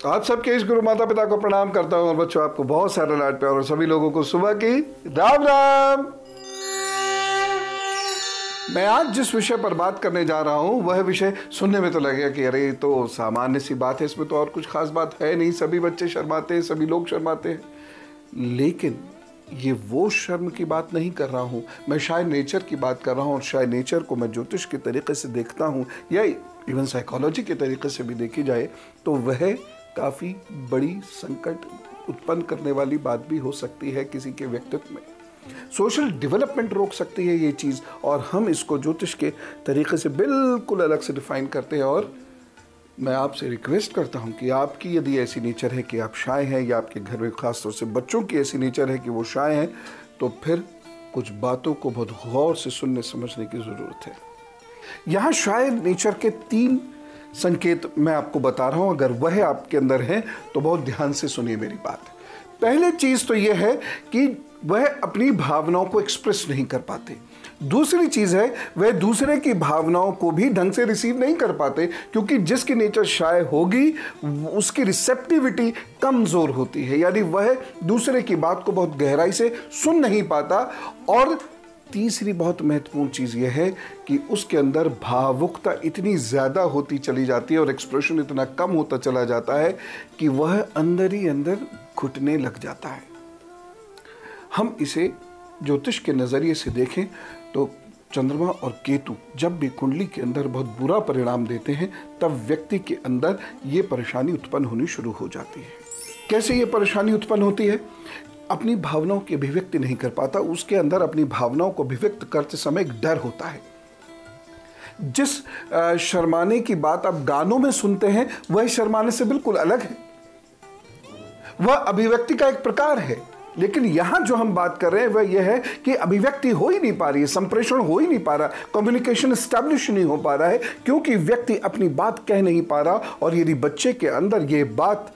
आप सबके इस गुरु माता पिता को प्रणाम करता हूं और बच्चों आपको बहुत सारा लाड प्यार और सभी लोगों को सुबह की राम राम। मैं आज जिस विषय पर बात करने जा रहा हूं वह विषय सुनने में तो लगेगा कि अरे तो सामान्य सी बात है, इसमें तो और कुछ खास बात है नहीं, सभी बच्चे शर्माते हैं, सभी लोग शर्माते हैं। लेकिन ये वो शर्म की बात नहीं कर रहा हूं, मैं शायद नेचर की बात कर रहा हूं। और शायद नेचर को मैं ज्योतिष के तरीके से देखता हूं या इवन साइकोलॉजी के तरीके से भी देखी जाए तो वह काफ़ी बड़ी संकट उत्पन्न करने वाली बात भी हो सकती है किसी के व्यक्तित्व में। सोशल डेवलपमेंट रोक सकती है ये चीज़, और हम इसको ज्योतिष के तरीके से बिल्कुल अलग से डिफाइन करते हैं। और मैं आपसे रिक्वेस्ट करता हूं कि आपकी यदि ऐसी नेचर है कि आप शाय हैं, या आपके घर में खास तौर से बच्चों की ऐसी नेचर है कि वो शाय हैं, तो फिर कुछ बातों को बहुत गौर से सुनने समझने की ज़रूरत है। यहाँ शाय नेचर के 3 संकेत मैं आपको बता रहा हूँ, अगर वह आपके अंदर है तो बहुत ध्यान से सुनिए मेरी बात। पहले चीज़ तो यह है कि वह अपनी भावनाओं को एक्सप्रेस नहीं कर पाते। दूसरी चीज़ है वह दूसरे की भावनाओं को भी ढंग से रिसीव नहीं कर पाते, क्योंकि जिसकी नेचर शाय होगी उसकी रिसेप्टिविटी कमज़ोर होती है, यानी वह दूसरे की बात को बहुत गहराई से सुन नहीं पाता। और तीसरी बहुत महत्वपूर्ण चीज़ यह है कि उसके अंदर भावुकता इतनी ज़्यादा होती चली जाती है और एक्सप्रेशन इतना कम होता चला जाता है कि वह अंदर ही अंदर घुटने लग जाता है। हम इसे ज्योतिष के नज़रिए से देखें तो चंद्रमा और केतु जब भी कुंडली के अंदर बहुत बुरा परिणाम देते हैं तब व्यक्ति के अंदर ये परेशानी उत्पन्न होनी शुरू हो जाती है। कैसे ये परेशानी उत्पन्न होती है? अपनी भावनाओं की अभिव्यक्ति नहीं कर पाता, उसके अंदर अपनी भावनाओं को अभिव्यक्त करते समय एक डर होता है। जिस शर्माने की बात आप गानों में सुनते हैं वह शर्माने से बिल्कुल अलग है, वह अभिव्यक्ति का एक प्रकार है। लेकिन यहां जो हम बात कर रहे हैं वह यह है कि अभिव्यक्ति हो ही नहीं पा रही है, संप्रेषण हो ही नहीं पा रहा, कम्युनिकेशन एस्टैब्लिश नहीं हो पा रहा है, क्योंकि व्यक्ति अपनी बात कह नहीं पा रहा। और यदि बच्चे के अंदर यह बात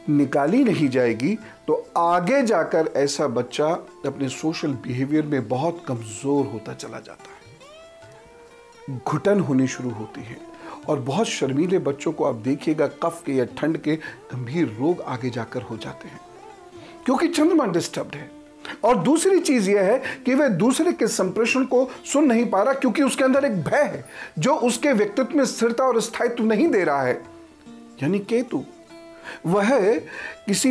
निकाली नहीं जाएगी तो आगे जाकर ऐसा बच्चा अपने सोशल बिहेवियर में बहुत कमज़ोर होता चला जाता है, घुटन होनी शुरू होती है। और बहुत शर्मीले बच्चों को आप देखिएगा कफ के या ठंड के गंभीर रोग आगे जाकर हो जाते हैं, क्योंकि चंद्रमा डिस्टर्ब्ड है। और दूसरी चीज यह है कि वह दूसरे के संप्रेषण को सुन नहीं पा रहा, क्योंकि उसके अंदर एक भय है जो उसके व्यक्तित्व में स्थिरता और स्थायित्व नहीं दे रहा है। यानी केतु वह किसी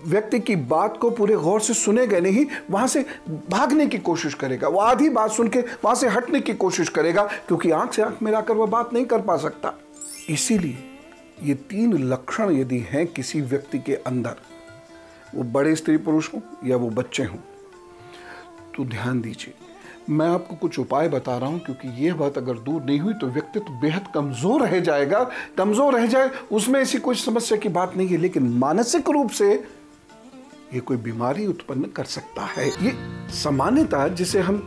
व्यक्ति की बात को पूरे गौर से सुनेगा नहीं, वहां से भागने की कोशिश करेगा, वो आधी बात सुन के वहां से हटने की कोशिश करेगा, क्योंकि आंख से आंख मिलाकर वह बात नहीं कर पा सकता। इसीलिए ये 3 लक्षण यदि हैं किसी व्यक्ति के अंदर, वो बड़े स्त्री पुरुष हों या वो बच्चे हों, तो ध्यान दीजिए। मैं आपको कुछ उपाय बता रहा हूं, क्योंकि ये बात अगर दूर नहीं हुई तो व्यक्तित्व बेहद कमज़ोर रह जाएगा। कमज़ोर रह जाए उसमें ऐसी कोई समस्या की बात नहीं है, लेकिन मानसिक रूप से ये कोई बीमारी उत्पन्न कर सकता है। ये सामान्यतः जिसे हम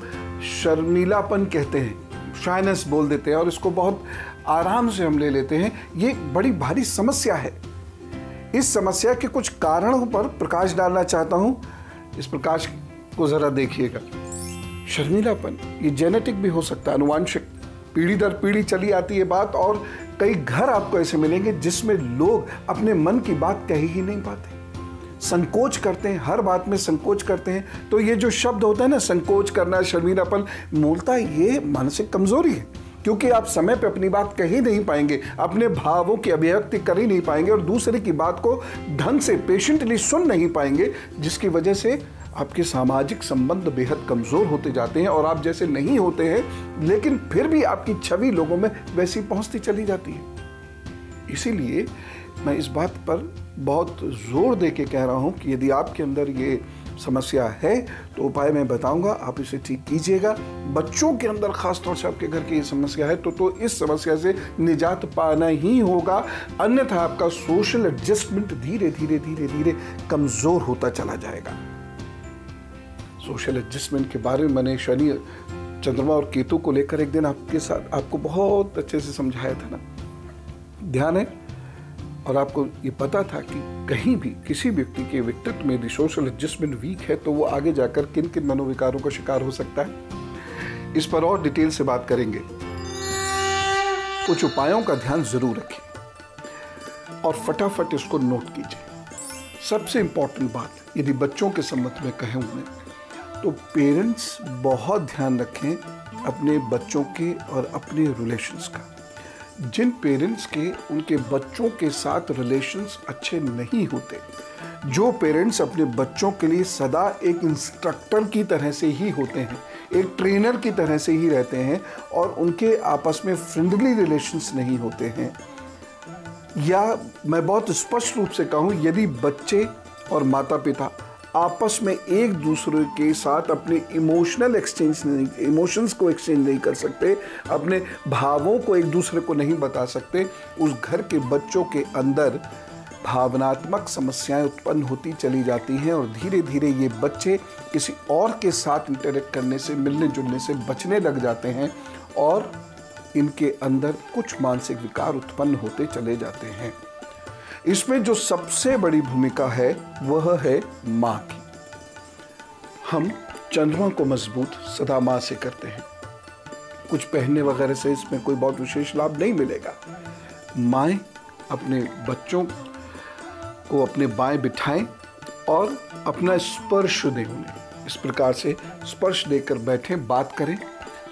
शर्मीलापन कहते हैं, शायनेस बोल देते हैं, और इसको बहुत आराम से हम ले लेते हैं, ये बड़ी भारी समस्या है। इस समस्या के कुछ कारणों पर प्रकाश डालना चाहता हूं, इस प्रकाश को जरा देखिएगा। शर्मीलापन ये जेनेटिक भी हो सकता है, अनुवांशिक, पीढ़ी दर पीढ़ी चली आती है बात। और कई घर आपको ऐसे मिलेंगे जिसमें लोग अपने मन की बात कह ही नहीं पाते, संकोच करते हैं, हर बात में संकोच करते हैं। तो ये जो शब्द होता है ना, संकोच करना, शर्मीलापन, मूलतः ये मानसिक कमजोरी है, क्योंकि आप समय पे अपनी बात कह ही नहीं पाएंगे, अपने भावों की अभिव्यक्ति कर ही नहीं पाएंगे और दूसरे की बात को ढंग से पेशेंटली सुन नहीं पाएंगे, जिसकी वजह से आपके सामाजिक संबंध बेहद कमज़ोर होते जाते हैं और आप जैसे नहीं होते हैं, लेकिन फिर भी आपकी छवि लोगों में वैसी पहुंचती चली जाती है। इसीलिए मैं इस बात पर बहुत जोर दे के कह रहा हूं कि यदि आपके अंदर ये समस्या है तो उपाय मैं बताऊंगा, आप इसे ठीक कीजिएगा। बच्चों के अंदर खास तौर से आपके घर की ये समस्या है तो इस समस्या से निजात पाना ही होगा, अन्यथा आपका सोशल एडजस्टमेंट धीरे धीरे धीरे धीरे कमज़ोर होता चला जाएगा। सोशल एडजस्टमेंट के बारे में मैंने शनि, चंद्रमा और केतु को लेकर एक दिन आपके साथ आपको बहुत अच्छे से समझाया था ना, ध्यान है? और आपको ये पता था कि कहीं भी किसी व्यक्ति के व्यक्तित्व में यदि सोशल एडजस्टमेंट वीक है तो वो आगे जाकर किन किन मनोविकारों का शिकार हो सकता है। इस पर और डिटेल से बात करेंगे। कुछ उपायों का ध्यान जरूर रखें। और फटाफट इसको नोट कीजिए। सबसे इम्पॉर्टेंट बात, यदि बच्चों के संबंध में कहूँ मैं, तो पेरेंट्स बहुत ध्यान रखें अपने बच्चों के और अपने रिलेशंस का। जिन पेरेंट्स के उनके बच्चों के साथ रिलेशंस अच्छे नहीं होते, जो पेरेंट्स अपने बच्चों के लिए सदा एक इंस्ट्रक्टर की तरह से ही होते हैं, एक ट्रेनर की तरह से ही रहते हैं और उनके आपस में फ्रेंडली रिलेशंस नहीं होते हैं, या मैं बहुत स्पष्ट रूप से कहूँ, यदि बच्चे और माता पिता आपस में एक दूसरे के साथ अपने इमोशंस को एक्सचेंज नहीं कर सकते, अपने भावों को एक दूसरे को नहीं बता सकते, उस घर के बच्चों के अंदर भावनात्मक समस्याएं उत्पन्न होती चली जाती हैं और धीरे धीरे ये बच्चे किसी और के साथ इंटरेक्ट करने से, मिलने जुलने से बचने लग जाते हैं और इनके अंदर कुछ मानसिक विकार उत्पन्न होते चले जाते हैं। इसमें जो सबसे बड़ी भूमिका है वह है माँ की। हम चंद्रमा को मजबूत सदा माँ से करते हैं, कुछ पहनने वगैरह से इसमें कोई बहुत विशेष लाभ नहीं मिलेगा। माएँ अपने बच्चों को अपने बाएं बिठाएं और अपना स्पर्श दें उन्हें। इस प्रकार से स्पर्श देकर बैठें, बात करें।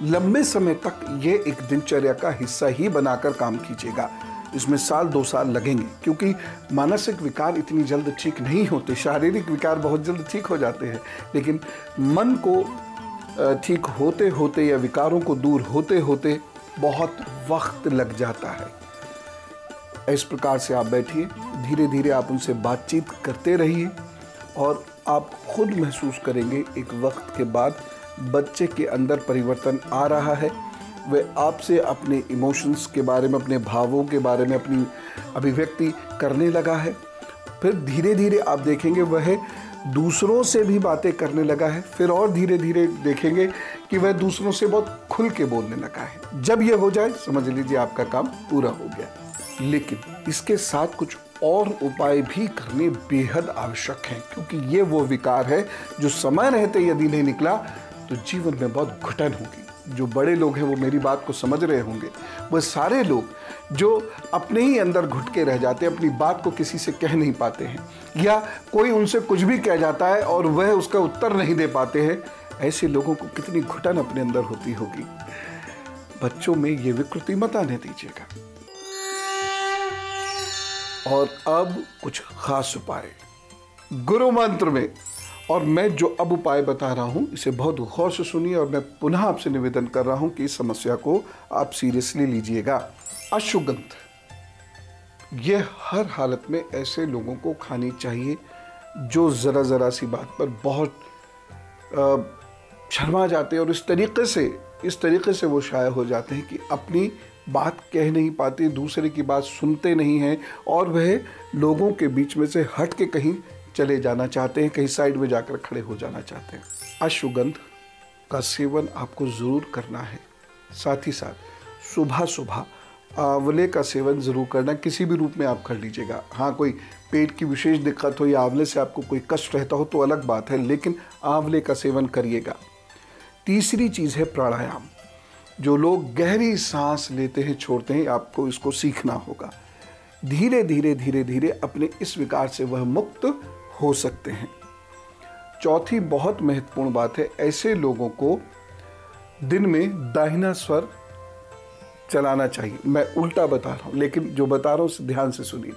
लंबे समय तक ये एक दिनचर्या का हिस्सा ही बनाकर काम कीजिएगा। इसमें साल 2 साल लगेंगे, क्योंकि मानसिक विकार इतनी जल्द ठीक नहीं होते। शारीरिक विकार बहुत जल्द ठीक हो जाते हैं, लेकिन मन को ठीक होते होते या विकारों को दूर होते होते बहुत वक्त लग जाता है। इस प्रकार से आप बैठिए, धीरे धीरे आप उनसे बातचीत करते रहिए और आप खुद महसूस करेंगे एक वक्त के बाद बच्चे के अंदर परिवर्तन आ रहा है। वह आपसे अपने इमोशंस के बारे में, अपने भावों के बारे में अपनी अभिव्यक्ति करने लगा है। फिर धीरे धीरे आप देखेंगे वह दूसरों से भी बातें करने लगा है। फिर और धीरे धीरे देखेंगे कि वह दूसरों से बहुत खुल के बोलने लगा है। जब यह हो जाए, समझ लीजिए आपका काम पूरा हो गया। लेकिन इसके साथ कुछ और उपाय भी करने बेहद आवश्यक हैं, क्योंकि ये वो विकार है जो समय रहते यदि नहीं निकला तो जीवन में बहुत घुटन होगी। जो बड़े लोग हैं वो मेरी बात को समझ रहे होंगे। वह सारे लोग जो अपने ही अंदर घुट के रह जाते हैं, अपनी बात को किसी से कह नहीं पाते हैं, या कोई उनसे कुछ भी कह जाता है और वह उसका उत्तर नहीं दे पाते हैं, ऐसे लोगों को कितनी घुटन अपने अंदर होती होगी। बच्चों में ये विकृति मत आने दीजिएगा। और अब कुछ खास उपाय गुरु मंत्र में, और मैं जो अब उपाय बता रहा हूं इसे बहुत गौर से सुनिए और मैं पुनः आपसे निवेदन कर रहा हूं कि इस समस्या को आप सीरियसली लीजिएगा। अश्वगंध, यह हर हालत में ऐसे लोगों को खानी चाहिए जो ज़रा ज़रा सी बात पर बहुत शर्मा जाते हैं और इस तरीके से वो शाये हो जाते हैं कि अपनी बात कह नहीं पाते, दूसरे की बात सुनते नहीं हैं और वह लोगों के बीच में से हट के कहीं चले जाना चाहते हैं, कहीं साइड में जाकर खड़े हो जाना चाहते हैं। अश्वगंध का सेवन आपको ज़रूर करना है। साथ ही साथ सुबह सुबह आंवले का सेवन ज़रूर करना, किसी भी रूप में आप कर लीजिएगा। हाँ, कोई पेट की विशेष दिक्कत हो या आंवले से आपको कोई कष्ट रहता हो तो अलग बात है, लेकिन आंवले का सेवन करिएगा। तीसरी चीज़ है प्राणायाम। जो लोग गहरी सांस लेते हैं, छोड़ते हैं, आपको इसको सीखना होगा। धीरे धीरे धीरे धीरे अपने इस विकार से वह मुक्त हो सकते हैं। चौथी बहुत महत्वपूर्ण बात है, ऐसे लोगों को दिन में दाहिना स्वर चलाना चाहिए। मैं उल्टा बता रहा हूँ, लेकिन जो बता रहा हूँ उसे ध्यान से सुनिए।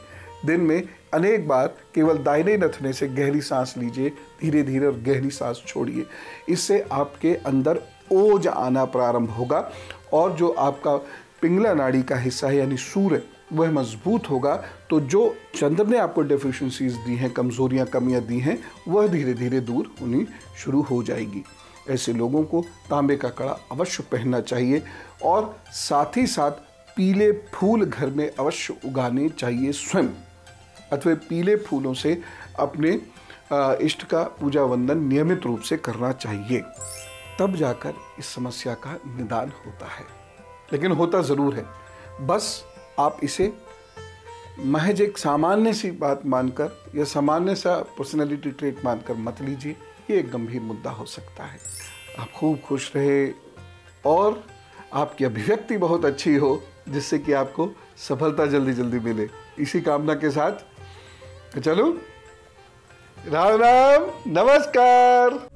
दिन में अनेक बार केवल दाहिने नथने से गहरी सांस लीजिए, धीरे धीरे और गहरी सांस छोड़िए। इससे आपके अंदर ओज आना प्रारंभ होगा और जो आपका पिंगला नाड़ी का हिस्सा है यानी सूर्य, वह मजबूत होगा। तो जो चंद्र ने आपको डेफिशिएंसीज दी हैं, कमजोरियां, कमियां दी हैं, वह धीरे धीरे दूर होनी शुरू हो जाएगी। ऐसे लोगों को तांबे का कड़ा अवश्य पहनना चाहिए और साथ ही साथ पीले फूल घर में अवश्य उगाने चाहिए स्वयं, अथवा पीले फूलों से अपने इष्ट का पूजा वंदन नियमित रूप से करना चाहिए। तब जाकर इस समस्या का निदान होता है। लेकिन होता ज़रूर है, बस आप इसे महज एक सामान्य सी बात मानकर या सामान्य सा पर्सनैलिटी ट्रेट मानकर मत लीजिए। ये एक गंभीर मुद्दा हो सकता है। आप खूब खुश रहे और आपकी अभिव्यक्ति बहुत अच्छी हो, जिससे कि आपको सफलता जल्दी जल्दी मिले। इसी कामना के साथ चलो, राम राम, नमस्कार।